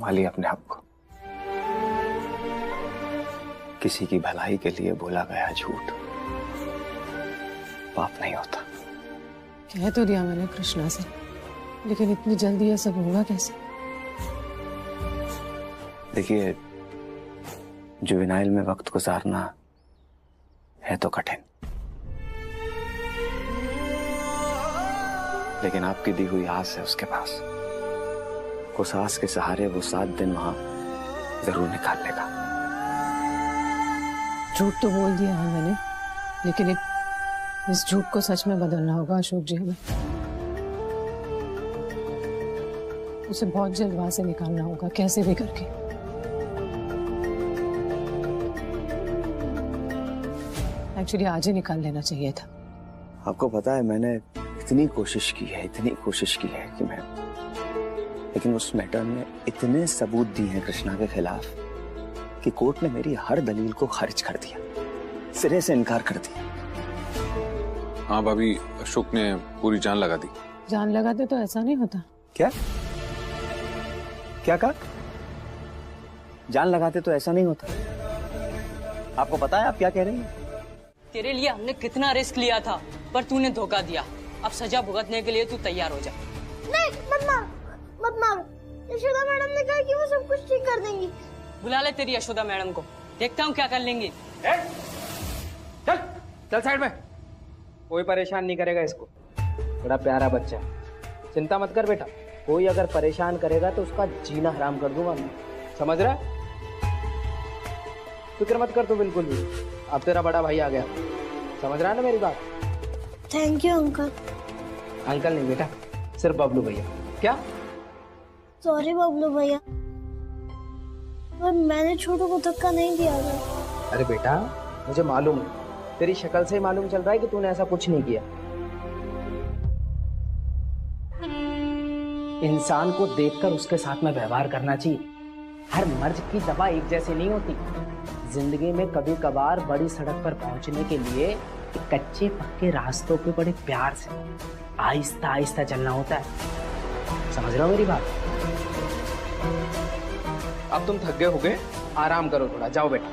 संभालिए अपने आप को। किसी की भलाई के लिए बोला गया झूठ पाप नहीं होता। कह तो दिया मैंने कृष्णा से, लेकिन इतनी जल्दी ये सब होगा कैसे? देखिए, जुवेनाइल में वक्त गुजारना है तो कठिन, लेकिन आपकी दी हुई आस है उसके पास। उस आस के सहारे वो 7 दिन वहां जरूर निकाल लेगा। झूठ तो बोल दिया है मैंने, लेकिन इस झूठ को सच में बदलना होगा अशोक जी हमें। उसे बहुत जल्द वहां से निकालना होगा, कैसे भी करके। एक्चुअली आज ही निकाल लेना चाहिए था। आपको पता है, मैंने इतनी कोशिश की है कि मैं, लेकिन उस मैटर में इतने सबूत दिए हैं कृष्णा के खिलाफ कि कोर्ट ने मेरी हर दलील को खारिज कर दिया, सिरे से इनकार कर दिया। हाँ भाभी, अशोक ने पूरी जान लगा दी। जान लगाते तो ऐसा नहीं होता। क्या क्या कहा? जान लगाते तो ऐसा नहीं होता? आपको पता है आप क्या कह रही हैं? तेरे लिए हमने कितना रिस्क लिया था, पर तूने धोखा दिया। अब सजा भुगतने के लिए तू तैयार हो जा। नहीं, मत मारो। यशोदा मैडम ने कहा कि वो सब कुछ ठीक कर देंगी। बुला ले तेरी यशोदा मैडम को, देखता हूँ क्या कर लेंगी। चल चल साइड में। कोई परेशान नहीं करेगा इसको, बड़ा प्यारा बच्चा है। चिंता मत कर बेटा, कोई अगर परेशान करेगा तो उसका जीना हराम कर दूंगा मैं, समझ रहा है? फिक्र मत कर तू बिल्कुल भी। अब तेरा बड़ा भाई आ गया, समझ रहा है ना मेरी बात? Thank you uncle. अंकल नहीं बेटा, सिर्फ बबलू भैया। क्या? सॉरी बबलू भैया, पर मैंने छोटू को धक्का नहीं दिया था। अरे बेटा, मुझे मालूम है, तेरी शक्ल से ही मालूम चल रहा है कि तूने ऐसा कुछ नहीं किया। इंसान को देखकर उसके साथ में व्यवहार करना चाहिए। हर मर्ज की दवा एक जैसी नहीं होती। जिंदगी में कभी कभार बड़ी सड़क पर पहुंचने के लिए कच्चे पक्के रास्तों पे बड़े प्यार से आहिस्ता आहिस्ता चलना होता है, समझ रहे हो मेरी बात? अब तुम थक गए होगे, आराम करो थोड़ा, जाओ बेटा।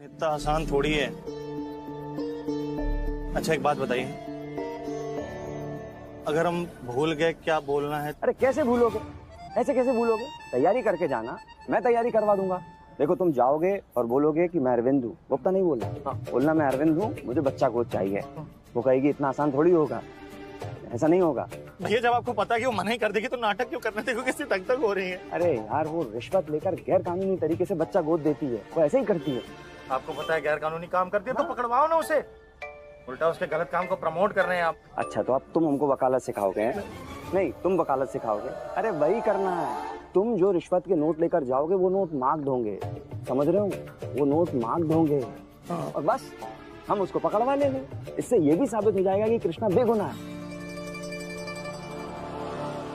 इतना आसान थोड़ी है। अच्छा एक बात बताइए, अगर हम भूल गए क्या बोलना है? अरे कैसे भूलोगे, ऐसे कैसे भूलोगे? तैयारी करके जाना, मैं तैयारी करवा दूंगा। देखो, तुम जाओगे और बोलोगे कि मैं अरविंद हूँ, गुप्ता नहीं बोलना। बोलना मैं अरविंद हूँ, मुझे बच्चा गोद चाहिए। वो कहेगी इतना आसान थोड़ी होगा, ऐसा नहीं होगा। भैया जब आपको पता कि वो मना ही कर देगी तो नाटक क्यों करने देखो, किसी तक हो रही है। अरे यार, वो रिश्वत लेकर गैर कानूनी तरीके से बच्चा गोद देती है, वो ऐसे ही करती है। आपको पता है गैर कानूनी काम करती है तो पकड़वाओ ना उसे, उल्टा उसके गलत काम को प्रमोट कर रहे हैं आप। अच्छा, तो अब तुम हमको वकालत सिखाओगे? नहीं, तुम वकालत सिखाओगे? अरे वही करना है। तुम जो रिश्वत के नोट लेकर जाओगे वो नोट मार्क्ड होंगे, समझ रहे हो? वो नोट मार्क्ड होंगे और बस हम उसको पकड़वा लेंगे। इससे ये भी साबित हो जाएगा कि कृष्णा बेगुनाह है,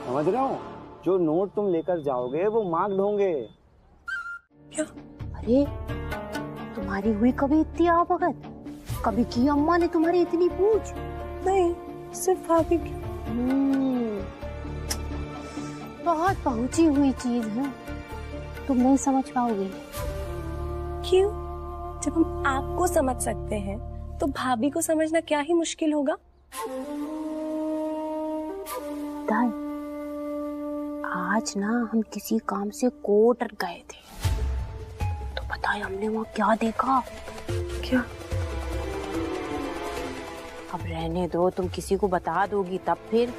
समझ रहे हो? जो नोट तुम लेकर जाओगे वो मार्क्ड होंगे। क्या? अरे तुम्हारी हुई कभी इतनी आवभगत? कभी की अम्मा ने तुम्हारी इतनी पूछ? नहीं, सिर्फ भाभी की। बहुत पहुंची हुई चीज है, तुम नहीं समझ पाओगे। क्यों? जब हम आपको समझ सकते हैं तो भाभी को समझना क्या ही मुश्किल होगा। दाई, आज ना हम किसी काम से कोर्ट गए थे, तो पता है हमने वहाँ क्या देखा? क्या? अब रहने दो, तुम किसी को बता दोगी तब फिर।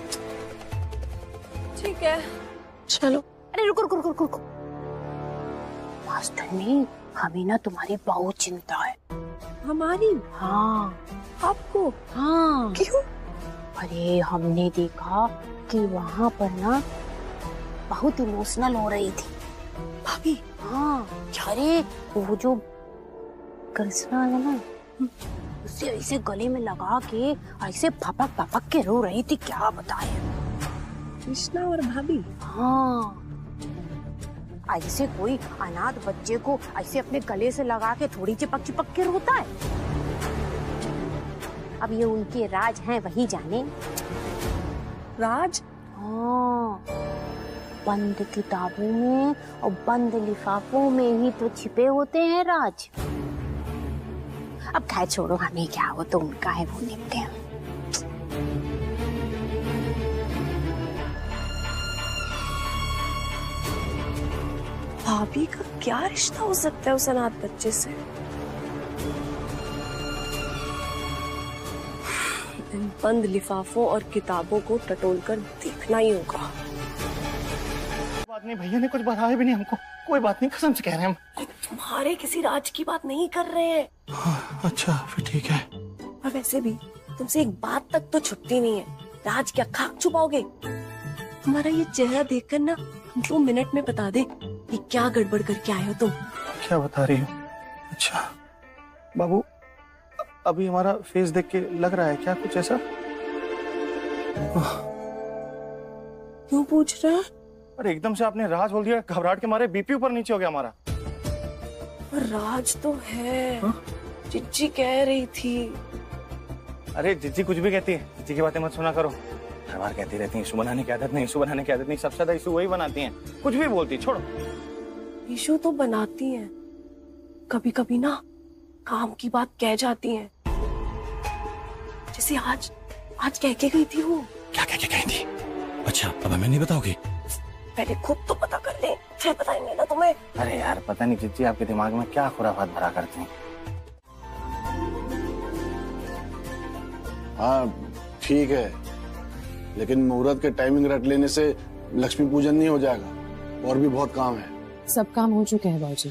ठीक है, चलो। अरे रुको रुको रुको रुको, मास्टर ने हमें ना तुम्हारी बहुत चिंता है। हमारी? हाँ। आपको? हाँ। क्यों? अरे हमने देखा कि वहाँ पर ना बहुत इमोशनल हो रही थी भाभी। हाँ, अरे वो जो कृष्णा है ना, उसे ऐसे गले में लगा के ऐसे फपक फपक के रो रही थी, क्या बताए। कृष्णा और भाभी? हाँ, ऐसे कोई अनाथ बच्चे को ऐसे अपने गले से लगा के थोड़ी चिपक चिपक के रोता है? अब ये उनके राज हैं, वही जाने। राज? हाँ, बंद किताबों में और बंद लिफाफों में ही तो छिपे होते हैं राज। अब खैर छोड़ो, हमें क्या, वो तो उनका है, वो निपटे हैं। भाभी का क्या रिश्ता हो सकता है उस अनाथ बच्चे से? इन बंद लिफाफों और किताबों को टटोल कर देखना ही होगा। बात नहीं, भैया ने कुछ बताया भी नहीं हमको। कोई बात नहीं, कसम से कह रहे हैं हम। तुम्हारे किसी राज की बात नहीं कर रहे हैं। हाँ, अच्छा फिर ठीक है। और वैसे भी तुमसे एक बात तक तो छुपती नहीं है। राज क्या खाक छुपाओगे? तुम्हारा ये चेहरा देखकर ना हम 2 मिनट में बता दे कि क्या गड़बड़ करके आए हो तुम। क्या बता रही हो? अच्छा बाबू, अभी हमारा फेस देख के लग रहा है क्या कुछ ऐसा? क्यों पूछ रहे हो? अरे एकदम से आपने राज बोल दिया, घबराहट के मारे बीपी ऊपर नीचे हो गया हमारा। राज तो है। हाँ? चिच्ची कह रही थी। अरे जिज्जी कुछ भी कहती है, जिज्जी की बातें मत सुना करो। हर बार कहती रहती है इशू बनाने की आदत नहीं, इशू बनाने की आदत नहीं। सबसे ज्यादा इशू वही बनाती हैं, कुछ भी बोलती। छोड़ो। इशू तो बनाती हैं, कभी कभी ना काम की बात कह जाती हैं। जैसे आज कह के गई थी वो। क्या कह के गई थी? अच्छा, अब हमें नहीं बताओगी? पहले खुद तो पता कर ले, फिर बताएंगे ना तुम्हें। अरे यार पता नहीं जिज्जी आपके दिमाग में क्या खुराफात भरा करती हैं। हाँ ठीक है, लेकिन मुहूर्त के टाइमिंग रख लेने से लक्ष्मी पूजन नहीं हो जाएगा, और भी बहुत काम है। सब काम हो चुके हैं बाबूजी,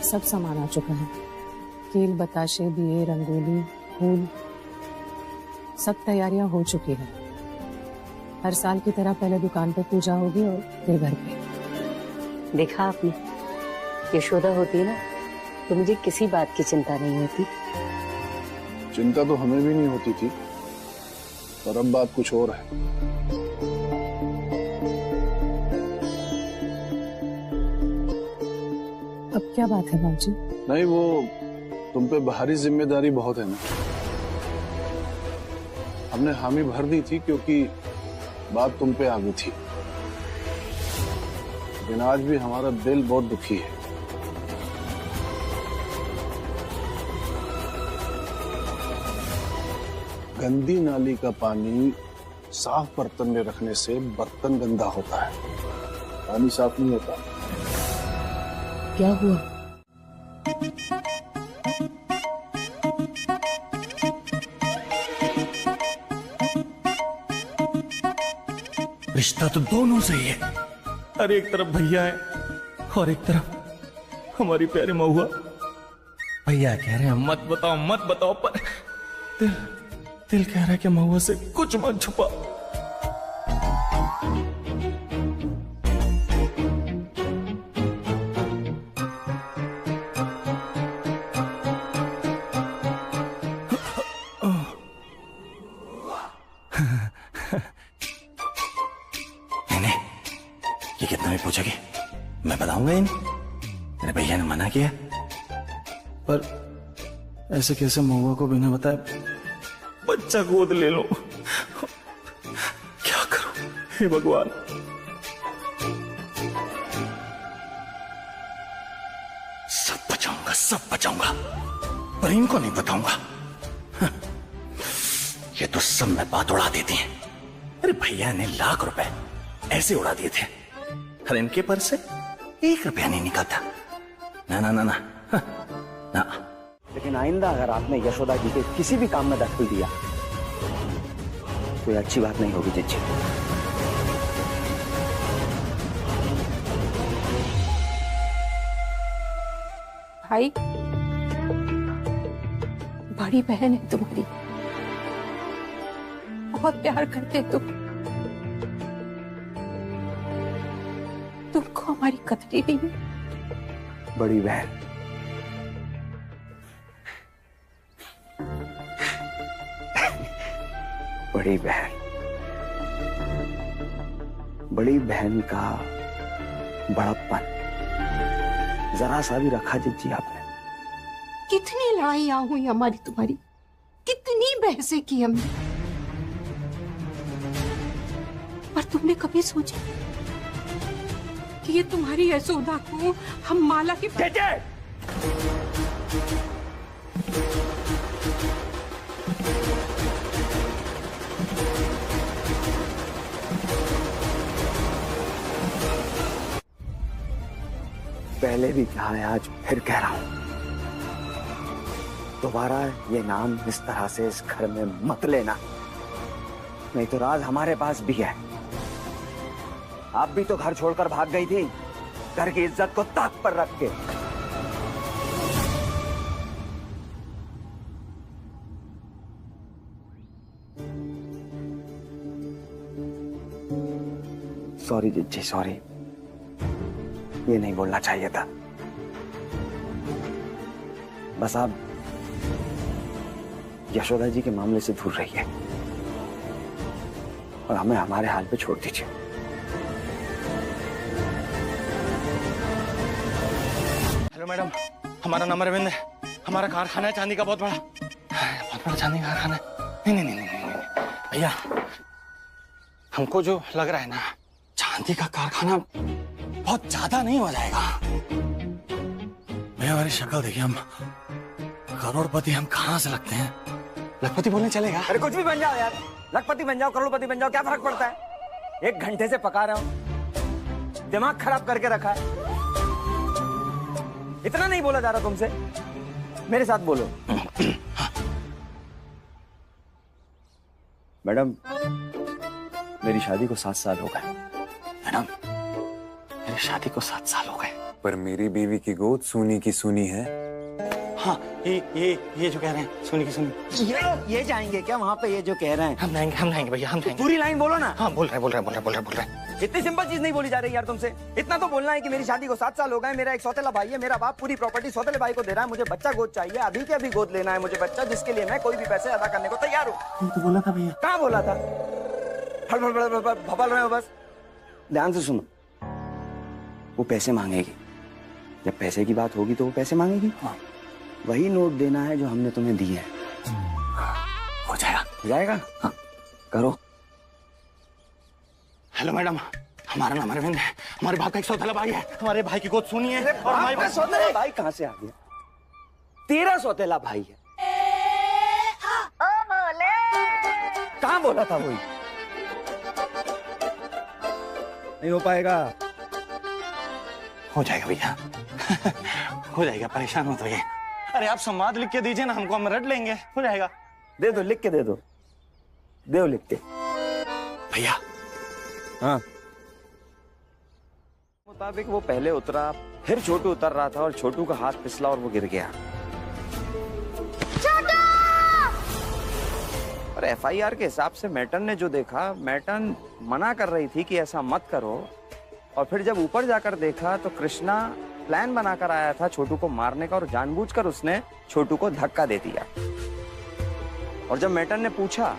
सब सामान आ चुका है। केल, बताशे, दिए, रंगोली, फूल, सब तैयारियां हो चुकी हैं। हर साल की तरह पहले दुकान पे पूजा होगी और फिर घर पे। देखा आपने, यशोदा होती ना तो मुझे किसी बात की चिंता नहीं होती। चिंता तो हमें भी नहीं होती थी, पर अब बात कुछ और है। अब क्या बात है बाबूजी? नहीं, वो तुम पे बाहरी जिम्मेदारी बहुत है ना। हमने हामी भर दी थी क्योंकि बात तुम पे आ गई थी, लेकिन आज भी हमारा दिल बहुत दुखी है। गंदी नाली का पानी साफ बर्तन में रखने से बर्तन गंदा होता है, पानी साफ नहीं होता। क्या हुआ? रिश्ता तो दोनों से ही है। अरे एक तरफ भैया है और एक तरफ हमारी प्यारी महुआ। भैया कह रहे हैं मत बताओ, पर दिल कह रहा है कि महुआ से कुछ मत छुपा। ये कितना भी पूछेगी मैं बताऊंगा ही नहीं, मेरे भैया ने मना किया। पर ऐसे कैसे महुआ को बिना बताए बच्चा गोद ले लो? क्या करूं हे भगवान। सब बचाऊंगा, पर इनको नहीं बताऊंगा। ये तो सब में बात उड़ा देती हैं। अरे भैया ने लाख रुपए ऐसे उड़ा दिए थे, और इनके पर से 1 रुपया नहीं निकलता। ना ना ना ना ना। लेकिन आइंदा अगर आपने यशोदा जी के किसी भी काम में दखल दिया तो ये अच्छी बात नहीं होगी जिज्जी। भाई, बड़ी बहन है तुम्हारी, बहुत प्यार करते तुमको हमारी कदर ही नहीं। बड़ी बहन, बड़ी बहन का बड़प्पन जरा सा भी रखा जिज्जी आपने। कितनी लड़ाइयां हुई हमारी तुम्हारी, कितनी कितनी बहसें की हमने, पर तुमने कभी सोचा कि ये तुम्हारी यशोदा को हम माला के पहले भी कहा है, आज फिर कह रहा हूं, दोबारा ये नाम इस तरह से इस घर में मत लेना, नहीं तो राज हमारे पास भी है। आप भी तो घर छोड़कर भाग गई थी, घर की इज्जत को ताक पर रख के। सॉरी जिज्जी, सॉरी, ये नहीं बोलना चाहिए था। बस आप यशोदा जी के मामले से दूर रहिए और हमें हमारे हाल पे छोड़ दीजिए। हेलो मैडम, हमारा नाम अरविंद है, हमारा कारखाना है चांदी का, बहुत बड़ा चांदी का कारखाना है। नहीं भैया, हमको जो लग रहा है ना, चांदी का कारखाना बहुत ज्यादा नहीं हो जाएगा। भैया हमारी शक्ल देखिए, हम करोड़पति हम कहाँ से लगते हैं? लखपति बोलने चलेगा? अरे कुछ भी बन जाओ यार, लखपति बन जाओ, करोड़पति बन जाओ, क्या फर्क पड़ता है? 1 घंटे से पका रहा हूं, दिमाग खराब करके रखा है। इतना नहीं बोला जा रहा तुमसे, मेरे साथ बोलो। मैडम, मेरी शादी को 7 साल हो गए। मैडम, मेरी शादी को 7 साल हो गए, पर मेरी बीवी की गोद सोनी की सुनी है। हाँ, ये जो कह रहे हैं, सोनी की सुनी। ये जाएंगे क्या वहाँ पे? ये जो कह रहे हैं हम जाएंगे भैया, हम जाएंगे। पूरी लाइन बोलो ना। हाँ, बोल रहे। इतनी सिंपल चीज नहीं बोली जा रही यार तुमसे। इतना तो बोलना है कि मेरी शादी को 7 साल हो गए, मेरा एक सौतेला भाई है, मेरा बाप पूरी प्रॉपर्टी सौतेले भाई को दे रहा है, मुझे बच्चा गोद चाहिए, अभी के अभी गोद लेना है मुझे बच्चा, जिसके लिए मैं कोई भी पैसे अदा करने को तैयार हूँ। तो बोला था भैया। कहाँ बोला था? भबल रहे हो बस। ध्यान से सुनो, वो पैसे मांगेगी, जब पैसे की बात होगी तो वो पैसे मांगेगी। हाँ, वही नोट देना है जो हमने तुम्हें दिए हैं। हो जाएगा? हाँ, करो। हेलो मैडम, हमारा नाम अरविंद है, हमारे बाप का एक सौतेला भाई है, हमारे भाई की गोद सोनी है, और हमारे सौतेला भाई कहाँ से आ गया? तेरा सौतेला भाई है। कहाँ बोला था वही? नहीं हो पाएगा। हो जाएगा भैया। हो जाएगा, परेशान मत होइए। अरे आप संवाद लिख के दीजिए ना हमको, हम रट लेंगे, हो जाएगा। दे दो, लिख के दे दो, दे लिख के। भैया, हाँ, मुताबिक वो पहले उतरा, फिर छोटू उतर रहा था और छोटू का हाथ फिसला और वो गिर गया। और FIR के हिसाब से मैटन ने जो देखा, मैटन मना कर रही थी कि ऐसा मत करो, और फिर जब ऊपर जाकर देखा तो कृष्णा प्लान बनाकर आया था छोटू को मारने का, और जानबूझकर उसने छोटू को धक्का दे दिया। और जब मैटन ने पूछा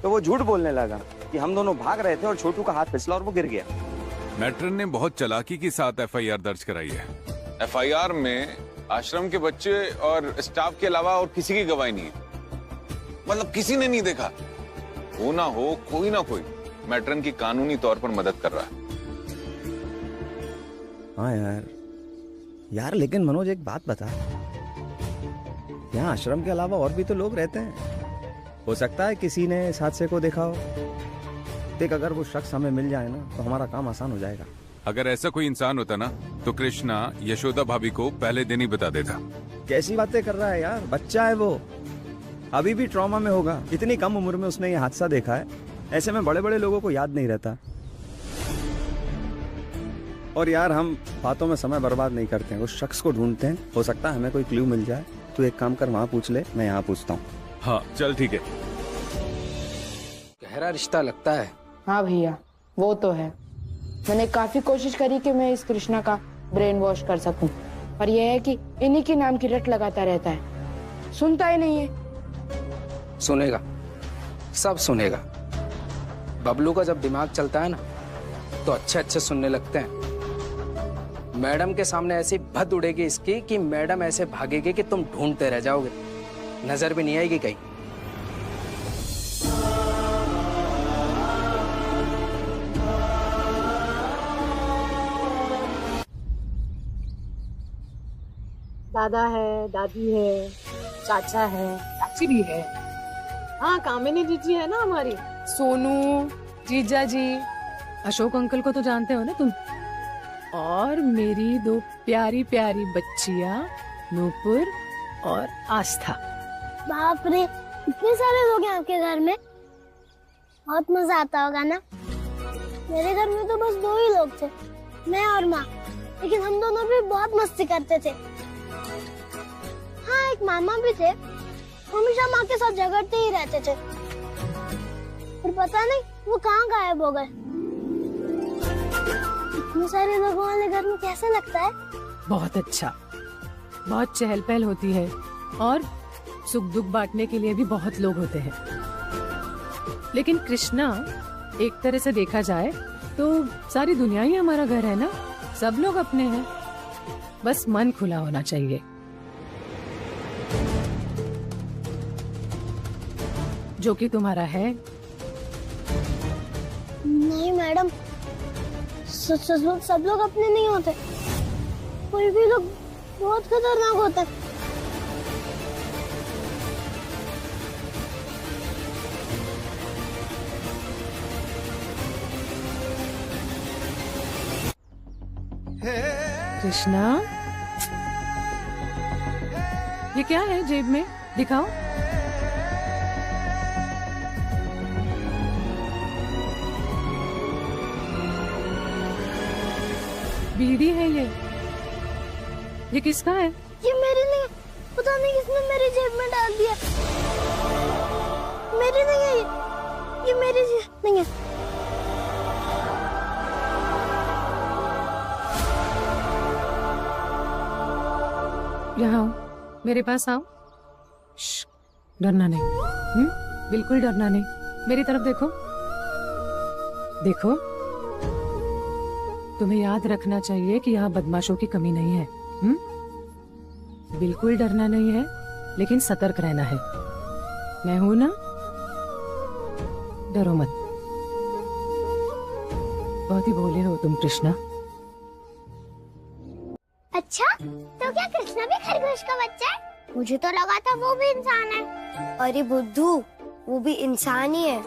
तो वो झूठ बोलने लगा कि हम दोनों भाग रहे थे और छोटू का हाथ फिसला और वो गिर गया। मैट्रन ने बहुत चालाकी के साथ FIR दर्ज कराई है। FIR में आश्रम के बच्चे और स्टाफ के अलावा और किसी की गवाही नहीं है, मतलब किसी ने नहीं देखा। हो ना हो, कोई ना कोई मैट्रन की कानूनी तौर पर मदद कर रहा है। हाँ यार लेकिन मनोज एक बात बता, यहाँ आश्रम के अलावा और भी तो लोग रहते हैं, हो सकता है किसी ने इस हादसे को देखा हो। देख, अगर वो शख्स हमें मिल जाए ना तो हमारा काम आसान हो जाएगा। अगर ऐसा कोई इंसान होता ना तो कृष्णा यशोदा भाभी को पहले दिन ही बता देता। कैसी बातें कर रहा है यार, बच्चा है वो, अभी भी ट्रॉमा में होगा। इतनी कम उम्र में उसने ये हादसा देखा है, ऐसे में बड़े बड़े लोगों को याद नहीं रहता। और यार हम बातों में समय बर्बाद नहीं करते हैं, उस शख्स को ढूंढते हैं, हो सकता है हमें कोई क्लू मिल जाए। तू एक काम कर, वहाँ पूछ ले, मैं यहाँ पूछता हूँ। हाँ चल ठीक है। गहरा रिश्ता लगता है। हाँ भैया, वो तो है। मैंने काफी कोशिश करी कि मैं इस कृष्णा का ब्रेन वॉश कर सकूं, पर यह है कि इन्हीं के नाम की रट लगाता रहता है, सुनता ही नहीं है। सुनेगा, सब सुनेगा। बबलू का जब दिमाग चलता है ना तो अच्छे अच्छे सुनने लगते हैं। मैडम के सामने ऐसी भद उड़ेगी इसकी कि मैडम ऐसे भागेगी कि तुम ढूंढते रह जाओगे, नजर भी नहीं आएगी कहीं। दादा है, दादी है, चाचा है, चाची भी है। हाँ, कामिनी जीजी है ना हमारी, सोनू, जीजा जी, अशोक अंकल को तो जानते हो ना तुम, और मेरी दो प्यारी प्यारी बच्चियां नूपुर और आस्था। बाप रे, इतने सारे लोग हैं आपके घर में, बहुत मजा आता होगा ना। मेरे घर में तो बस 2 ही लोग थे, मैं और माँ, लेकिन हम दोनों भी बहुत मस्ती करते थे। हाँ, एक मामा भी थे, हमेशा माँ के साथ झगड़ते ही रहते थे, पर पता नहीं वो कहाँ गायब हो गए। इतने सारे लोगों वाले घर में कैसे लगता है? बहुत अच्छा, बहुत चहल पहल होती है और सुख दुख बांटने के लिए भी बहुत लोग होते हैं। लेकिन कृष्णा, एक तरह से देखा जाए तो सारी दुनिया ही हमारा घर है ना, सब लोग अपने हैं, बस मन खुला होना चाहिए। जो कि तुम्हारा है। नहीं मैडम, सब लोग अपने नहीं होते, कोई भी लोग बहुत खतरनाक होते हैं। कृष्णा, ये क्या है जेब में, दिखाओ। बीड़ी है ये किसका है? ये मेरी नहीं है, पता नहीं किसने मेरी जेब में डाल दिया। मेरी नहीं है ये मेरी जेब नहीं है। यहाँ आओ, मेरे पास आओ। डरना नहीं, बिल्कुल डरना नहीं, मेरी तरफ देखो। देखो, तुम्हें याद रखना चाहिए कि यहाँ बदमाशों की कमी नहीं है। बिल्कुल डरना नहीं है, लेकिन सतर्क रहना है। मैं हूं ना, डरो मत। बहुत ही भोले हो तुम कृष्णा। अच्छा, तो क्या कृष्णा भी खरगोश का बच्चा है? मुझे तो लगा था वो भी इंसान है। अरे बुद्धू, वो भी इंसान ही है।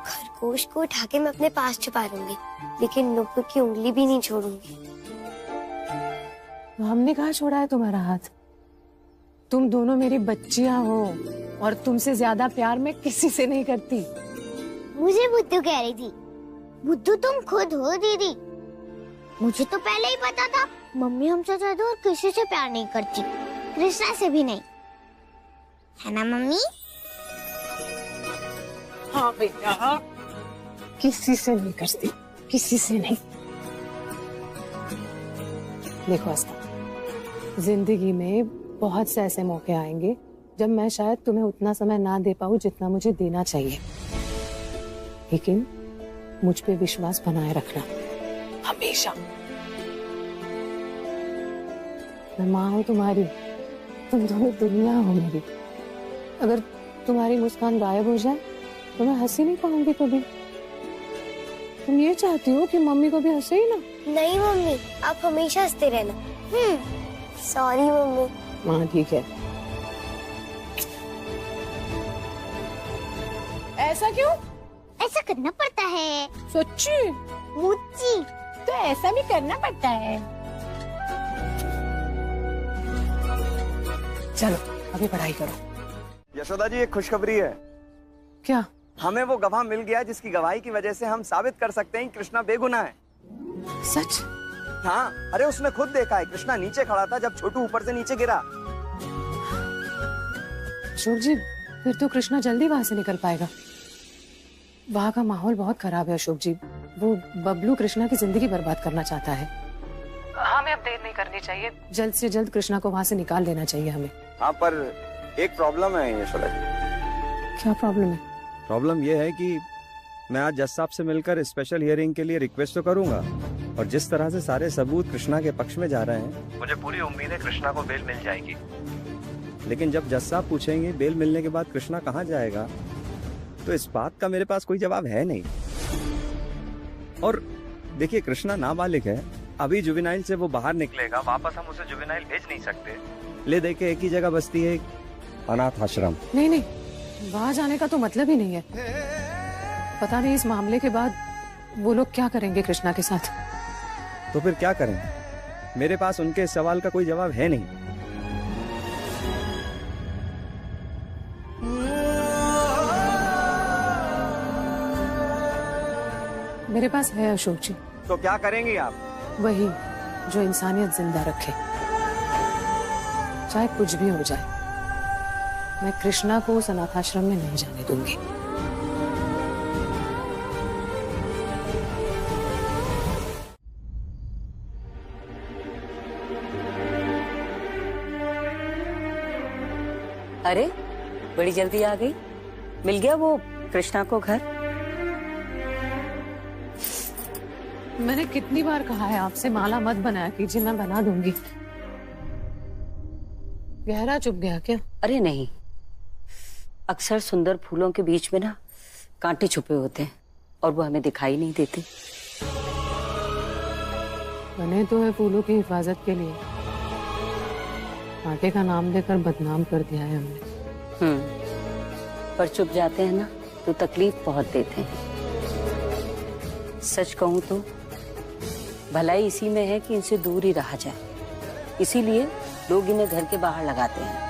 खरगोश को उठा के मैं अपने पास छुपा लूंगी, लेकिन नुपुर की उंगली भी नहीं छोड़ूंगी। हमने कहाँ छोड़ा है तुम्हारा हाथ? तुम दोनों मेरी बच्चियां हो और तुमसे ज्यादा प्यार मैं किसी से नहीं करती। मुझे बुद्धू कह रही थी। बुद्धू तुम खुद हो दीदी। मुझे तो पहले ही पता था मम्मी हमसे ज्यादा और किसी से प्यार नहीं करती, कृष्णा से भी नहीं, है ना मम्मी? हाँ बेटा, किसी से नहीं करती, किसी से नहीं। देखो आस्था, जिंदगी में बहुत से ऐसे मौके आएंगे जब मैं शायद तुम्हें उतना समय ना दे पाऊं जितना मुझे देना चाहिए, लेकिन मुझ पे विश्वास बनाए रखना हमेशा। मैं माँ हूँ तुम्हारी, तुम दोनों दुनिया हो मेरी। अगर तुम्हारी मुस्कान गायब हो जाए तो मैं हंसी नहीं पाऊंगी कभी। तुम ये चाहती हो कि मम्मी को भी हंसे ही ना? नहीं मम्मी, आप हमेशा हंसते रहना। Sorry mummy. हाँ ठीक है। ऐसा क्यों? ऐसा करना पड़ता है। सच्ची? मुच्ची तो ऐसा भी करना पड़ता है। चलो अभी पढ़ाई करो। यशोदा जी, एक खुशखबरी है। क्या? हमें वो गवाह मिल गया जिसकी गवाही की वजह से हम साबित कर सकते हैं कि कृष्णा बेगुनाह है। सच? हाँ, अरे उसने खुद देखा है, कृष्णा नीचे खड़ा था जब छोटू ऊपर से नीचे गिरा। अशोक जी, फिर तो कृष्णा जल्दी वहां से निकल पाएगा। वहाँ का माहौल बहुत खराब है अशोक जी। वो बबलू कृष्णा की जिंदगी बर्बाद करना चाहता है। हमें अब देर नहीं करनी चाहिए, जल्द से जल्द कृष्णा को वहाँ से निकाल देना चाहिए हमें। हाँ, पर एक प्रॉब्लम है यशोदा जी। क्या प्रॉब्लम है? प्रॉब्लम ये है कि मैं आज जज साहब से मिलकर स्पेशल हियरिंग के लिए रिक्वेस्ट तो करूंगा, और जिस तरह से सारे सबूत कृष्णा के पक्ष में जा रहे हैं, मुझे पूरी उम्मीद है कृष्णा को बेल मिल जाएगी। लेकिन जब जज साहब पूछेंगे बेल मिलने के बाद कृष्णा कहाँ जाएगा, तो इस बात का मेरे पास कोई जवाब है नहीं। और देखिए, कृष्णा नाबालिग है, अभी जुवेनाइल से वो बाहर निकलेगा, वापस हम उसे जुवेनाइल भेज नहीं सकते। ले दे के एक ही जगह बसती है, अनाथ आश्रम। नहीं नहीं, वहां जाने का तो मतलब ही नहीं है। पता नहीं इस मामले के बाद वो लोग क्या करेंगे कृष्णा के साथ। तो फिर क्या करेंगे? मेरे पास उनके इस सवाल का कोई जवाब है नहीं। मेरे पास है अशोक जी। तो क्या करेंगी आप? वही जो इंसानियत जिंदा रखे, चाहे कुछ भी हो जाए। मैं कृष्णा को उस अनाथाश्रम में नहीं जाने दूंगी। अरे बड़ी जल्दी आ गई। मिल गया वो कृष्णा को घर? मैंने कितनी बार कहा है आपसे माला मत बनाया कीजिए, मैं बना दूंगी। गहरा चुप गया क्या? अरे नहीं, अक्सर सुंदर फूलों के बीच में ना कांटे छुपे होते हैं और वो हमें दिखाई नहीं देते। बने तो है फूलों की हिफाजत के लिए, कांटे का नाम देकर बदनाम कर दिया है हमने। पर चुप जाते हैं ना तो तकलीफ बहुत देते हैं। सच कहूं तो भलाई इसी में है कि इनसे दूर ही रहा जाए, इसीलिए लोग इन्हें घर के बाहर लगाते हैं।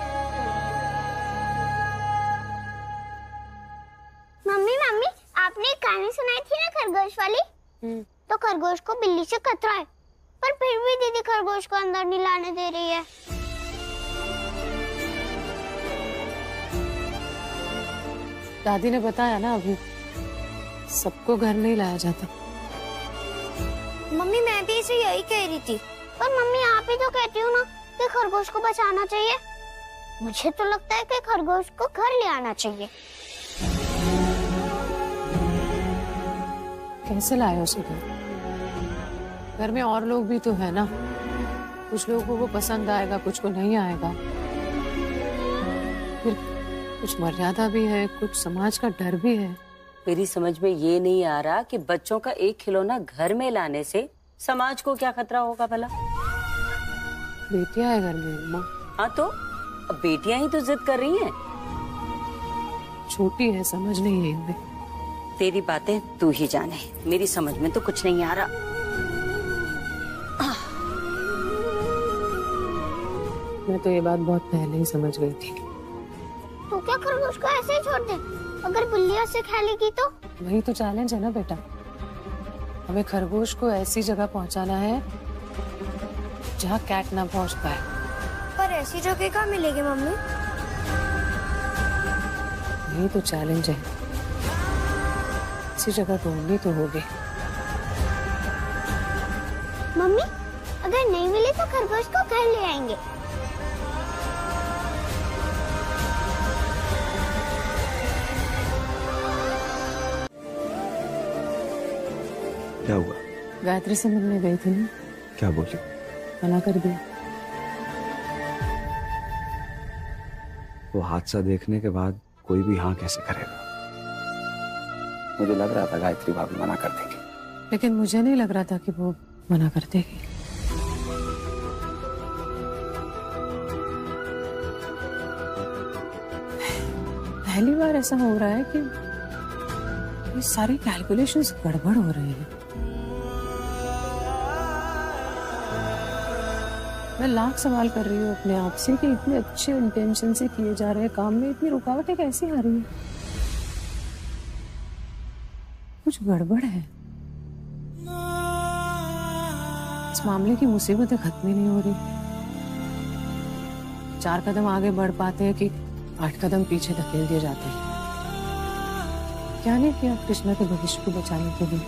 मम्मी मम्मी, आपने एक कहानी सुनाई थी ना खरगोश वाली? तो खरगोश को बिल्ली से खतरा है, पर फिर भी दीदी खरगोश को अंदर नहीं लाने दे रही है। दादी ने बताया ना, अभी सबको घर नहीं लाया जाता। मम्मी मैं भी इसे यही कह रही थी, पर मम्मी आप ही तो कहती हो ना कि खरगोश को बचाना चाहिए। मुझे तो लगता है कि खरगोश को घर ले आना चाहिए। कैसे लाए उसे घर? घर में और लोग भी तो है ना, कुछ लोगों को वो पसंद आएगा, कुछ को नहीं आएगा। फिर कुछ मर्यादा भी है, कुछ समाज का डर भी है। मेरी समझ में ये नहीं आ रहा कि बच्चों का एक खिलौना घर में लाने से समाज को क्या खतरा होगा भला? बेटियां है घर में अम्मा। हाँ तो अब बेटियां ही तो जिद कर रही हैं। छोटी है, समझ नहीं है इनमें। तेरी बातें तू ही जाने, मेरी समझ में तो कुछ नहीं आ रहा। मैं तो ये बात बहुत पहले ही समझ गई थी। तो क्या खरगोश को ऐसे ही छोड़ दे? अगर बिल्लियां से खेलेगी तो? वही तो चैलेंज है ना बेटा, हमें खरगोश को ऐसी जगह पहुंचाना है जहाँ कैट ना पहुंच पाए। पर ऐसी जगह कहाँ मिलेगी मम्मी? यही तो चैलेंज है, ऐसी जगह ढूंढनी तो होगी। मम्मी अगर नहीं मिली तो खरगोश को घर ले आएंगे। क्या हुआ? गायत्री से मिलने गई थी ना। क्या बोली? मना कर दिया। वो हादसा देखने के बाद कोई भी हाँ कैसे करेगा? मुझे लग रहा था गायत्री भाभी मना कर देगी, लेकिन मुझे नहीं लग रहा था कि वो मना कर देगी। पहली बार ऐसा हो रहा है कि ये सारी कैलकुलेशंस गड़बड़ हो रही है। मैं लाख सवाल कर रही हूँ अपने आप से कि इतने अच्छे इंटेंशन से किए जा रहे काम में इतनी रुकावटें कैसी आ रही है? कुछ गड़बड़ है। इस मामले की मुसीबतें खत्म ही नहीं हो रही। 4 कदम आगे बढ़ पाते हैं कि 8 कदम पीछे धकेल दिए जाते हैं। क्या नहीं किया कृष्णा के भविष्य को बचाने के लिए,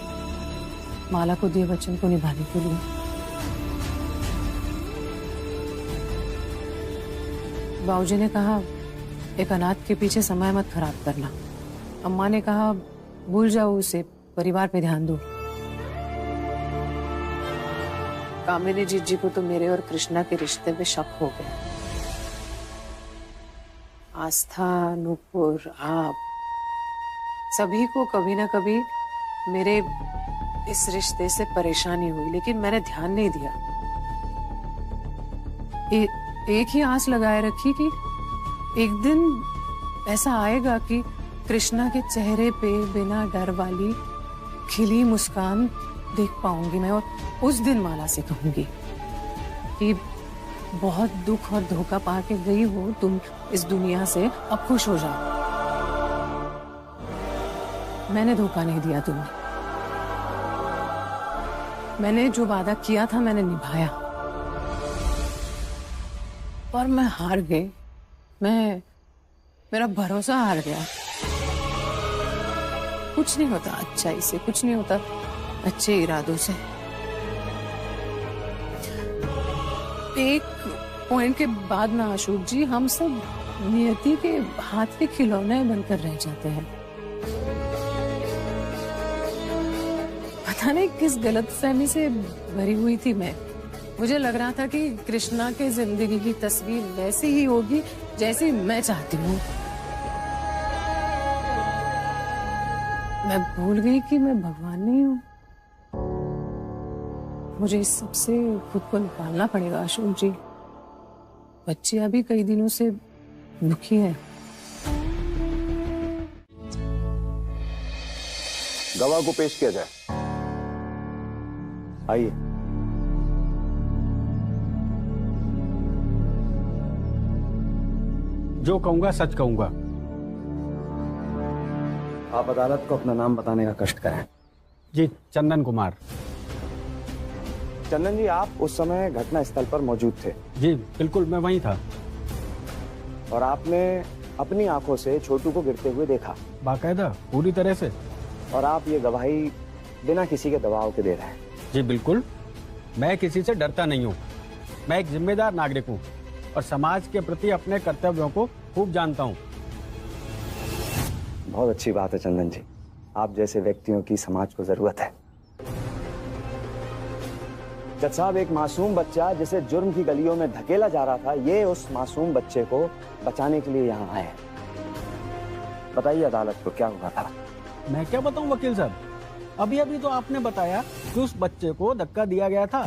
माला को दिए वचन को निभाने के लिए। बाबूजी ने कहा एक अनाथ के पीछे समय मत खराब करना। अम्मा ने कहा भूल जाओ उसे, परिवार पे ध्यान दो। कामिनी जीजी को तो मेरे और कृष्णा के रिश्ते में शक हो गया। आस्था, नूपुर, आप सभी को कभी ना कभी मेरे इस रिश्ते से परेशानी हुई, लेकिन मैंने ध्यान नहीं दिया। एक ही आस लगाए रखी कि एक दिन ऐसा आएगा कि कृष्णा के चेहरे पे बिना डर वाली खिली मुस्कान देख पाऊंगी मैं, और उस दिन माला से कहूंगी कि बहुत दुख और धोखा पाके गई हो तुम इस दुनिया से, अब खुश हो जाओ। मैंने धोखा नहीं दिया तुम्हें, मैंने जो वादा किया था मैंने निभाया, पर मैं हार गई। मेरा भरोसा हार गया। कुछ नहीं होता अच्छाई से, कुछ नहीं होता अच्छे इरादों से। एक पॉइंट के बाद ना अशोक जी, हम सब नियति के हाथ के खिलौने बनकर रह जाते हैं। पता नहीं किस गलतफहमी से भरी हुई थी मैं। मुझे लग रहा था कि कृष्णा के जिंदगी की तस्वीर वैसी ही होगी जैसी मैं चाहती हूँ। मैं भूल गई कि मैं भगवान नहीं हूँ। मुझे इस सब से खुद को निकालना पड़ेगा अशोक जी। बच्ची अभी कई दिनों से दुखी है। गवाह को पेश किया जाए। आइए। जो कहूंगा सच कहूंगा। आप अदालत को अपना नाम बताने का कष्ट करें। जी, चंदन कुमार। चंदन जी, आप उस समय घटना स्थल पर मौजूद थे? जी बिल्कुल, मैं वहीं था। और आपने अपनी आंखों से छोटू को गिरते हुए देखा? बाकायदा, पूरी तरह से। और आप ये गवाही बिना किसी के दबाव के दे रहे हैं? जी बिल्कुल, मैं किसी से डरता नहीं हूँ। मैं एक जिम्मेदार नागरिक हूँ और समाज के प्रति अपने कर्तव्यों को खूब जानता हूँ। बहुत अच्छी बात है चंदन जी, आप जैसे व्यक्तियों की समाज को जरूरत है। जज साहब, एक मासूम बच्चा जिसे जुर्म की गलियों में धकेला जा रहा था, ये उस मासूम बच्चे को बचाने के लिए यहाँ आए हैं। बताइए अदालत को क्या हुआ था? मैं क्या बताऊं वकील साहब, अभी अभी तो आपने बताया कि उस बच्चे को धक्का दिया गया था।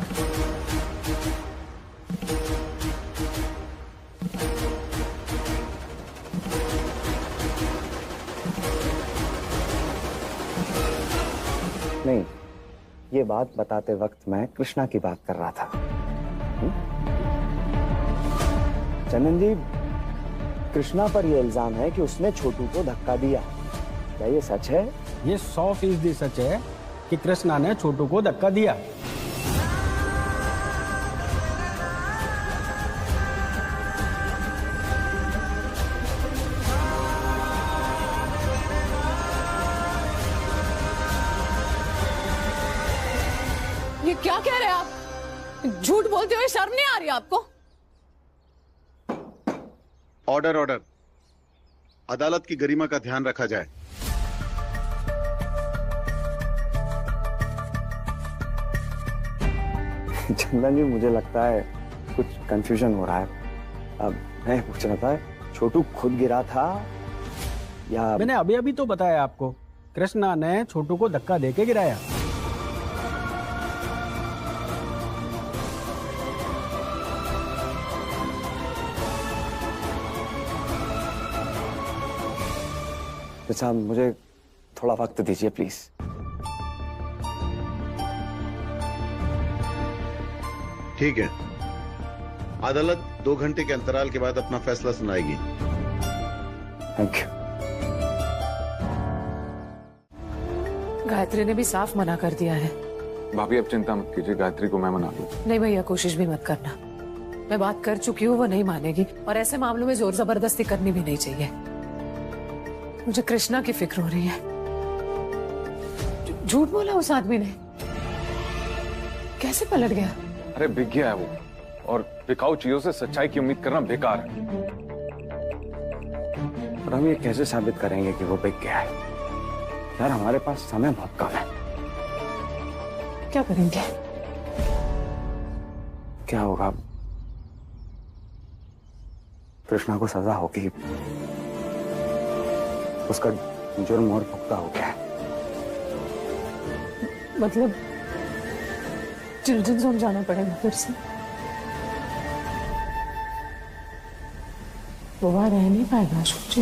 नहीं, ये बात बताते वक्त मैं कृष्णा की बात कर रहा था। चंदन जी, कृष्णा पर यह इल्जाम है कि उसने छोटू को धक्का दिया। क्या ये सच है? ये 100% सच है कि कृष्णा ने छोटू को धक्का दिया। ये क्या कह रहे हैं आप? झूठ बोलते हुए शर्म नहीं आ रही आपको? Order order. अदालत की गरिमा का ध्यान रखा जाए। चंदन जी, मुझे लगता है कुछ कंफ्यूजन हो रहा है। अब मैं पूछ रहा था, छोटू खुद गिरा था या? मैंने अभी अभी तो बताया आपको, कृष्णा ने छोटू को धक्का देके गिराया। साहब, मुझे थोड़ा वक्त दीजिए प्लीज। ठीक है, अदालत 2 घंटे के अंतराल के बाद अपना फैसला सुनाएगी। Thank you. गायत्री ने भी साफ मना कर दिया है। भाभी आप चिंता मत कीजिए, गायत्री को मैं मना लूं। नहीं भैया, कोशिश भी मत करना। मैं बात कर चुकी हूँ, वो नहीं मानेगी, और ऐसे मामलों में जोर जबरदस्ती करनी भी नहीं चाहिए। मुझे कृष्णा की फिक्र हो रही है। झूठ बोला उस आदमी ने, कैसे पलट गया? अरे बिक गया है वो, और बिकाऊ चीजों से सच्चाई की उम्मीद करना बेकार है। और हम ये कैसे साबित करेंगे कि वो बिक गया है? यार, हमारे पास समय बहुत कम है। क्या करेंगे? क्या होगा? कृष्णा को सजा होगी, उसका जुर्म और पुख्ता हो गया है। मतलब चिल्ड्रन जोन जाना पड़ेगा फिर से। वो वहां रह नहीं पाएगा अशोक जी।